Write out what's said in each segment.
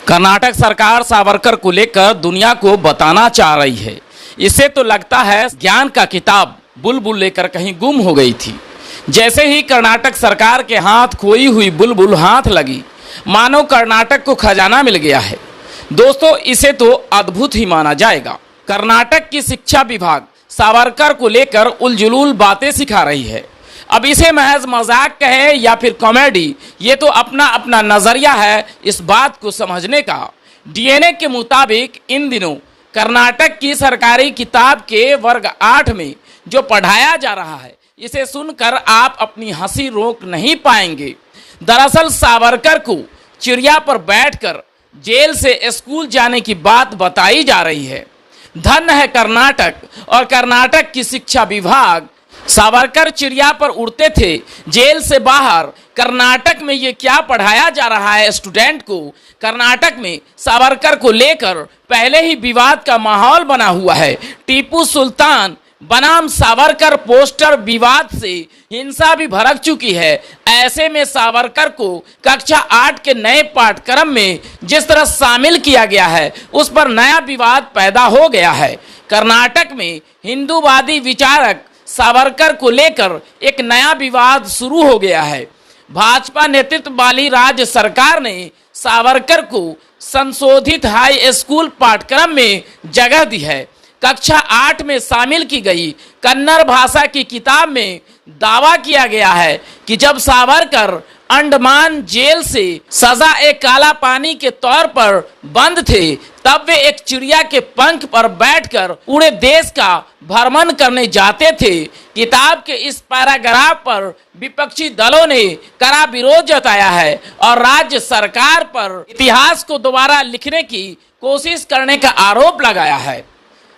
कर्नाटक सरकार सावरकर को लेकर दुनिया को बताना चाह रही है। इसे तो लगता है ज्ञान का किताब बुलबुल लेकर कहीं गुम हो गई थी। जैसे ही कर्नाटक सरकार के हाथ खोई हुई बुलबुल हाथ लगी, मानो कर्नाटक को खजाना मिल गया है। दोस्तों, इसे तो अद्भुत ही माना जाएगा। कर्नाटक की शिक्षा विभाग सावरकर को लेकर उलझुल बातें सिखा रही है। अब इसे महज मजाक कहे या फिर कॉमेडी, ये तो अपना अपना नजरिया है इस बात को समझने का। डीएनए के मुताबिक इन दिनों कर्नाटक की सरकारी किताब के वर्ग 8 में जो पढ़ाया जा रहा है, इसे सुनकर आप अपनी हंसी रोक नहीं पाएंगे। दरअसल सावरकर को चिड़िया पर बैठकर जेल से स्कूल जाने की बात बताई जा रही है। धन्य है कर्नाटक और कर्नाटक की शिक्षा विभाग। सावरकर चिड़िया पर उड़ते थे, जेल से बाहर कर्नाटक में ये क्या पढ़ाया जा रहा है स्टूडेंट को। कर्नाटक में सावरकर को लेकर पहले ही विवाद का माहौल बना हुआ है। टीपू सुल्तान बनाम सावरकर पोस्टर विवाद से हिंसा भी भड़क चुकी है। ऐसे में सावरकर को कक्षा 8 के नए पाठ्यक्रम में जिस तरह शामिल किया गया है, उस पर नया विवाद पैदा हो गया है। कर्नाटक में हिंदूवादी विचारक सावरकर को लेकर एक नया विवाद शुरू हो गया है। भाजपा नेतृत्व वाली राज्य सरकार ने सावरकर को संशोधित हाई स्कूल पाठ्यक्रम में जगह दी है। कक्षा 8 में शामिल की गई कन्नड़ भाषा की किताब में दावा किया गया है कि जब सावरकर अंडमान जेल से सजा एक काला पानी के तौर पर बंद थे, तब वे एक चिड़िया के पंख पर बैठकर पूरे देश का भ्रमण करने जाते थे। किताब के इस पैराग्राफ पर विपक्षी दलों ने कड़ा विरोध जताया है और राज्य सरकार पर इतिहास को दोबारा लिखने की कोशिश करने का आरोप लगाया है।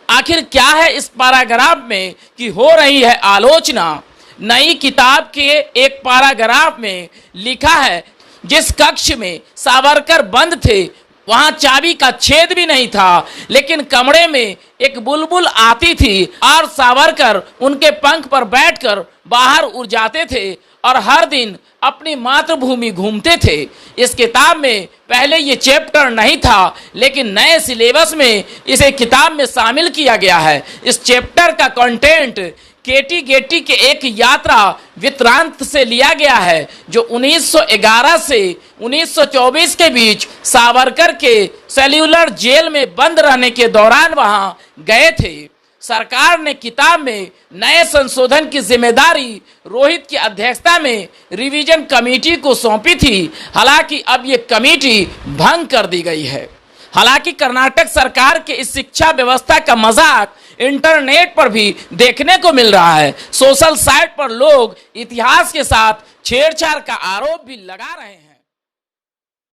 आखिर क्या है इस पैराग्राफ में कि हो रही है आलोचना। नई किताब के एक पैराग्राफ में लिखा है, जिस कक्ष में सावरकर बंद थे वहां चाबी का छेद भी नहीं था, लेकिन कमरे में एक बुलबुल आती थी और सावरकर उनके पंख पर बैठकर बाहर उड़ जाते थे और हर दिन अपनी मातृभूमि घूमते थे। इस किताब में पहले ये चैप्टर नहीं था, लेकिन नए सिलेबस में इसे किताब में शामिल किया गया है। इस चैप्टर का कंटेंट केटी गेटी के एक यात्रा वृत्तांत से लिया गया है, जो 1911 से 1924 के बीच सावरकर के सेल्यूलर जेल में बंद रहने के दौरान वहां गए थे। सरकार ने किताब में नए संशोधन की जिम्मेदारी रोहित की अध्यक्षता में रिवीजन कमेटी को सौंपी थी। हालांकि अब ये कमेटी भंग कर दी गई है। हालांकि कर्नाटक सरकार के इस शिक्षा व्यवस्था का मजाक इंटरनेट पर भी देखने को मिल रहा है। सोशल साइट पर लोग इतिहास के साथ छेड़छाड़ का आरोप भी लगा रहे हैं।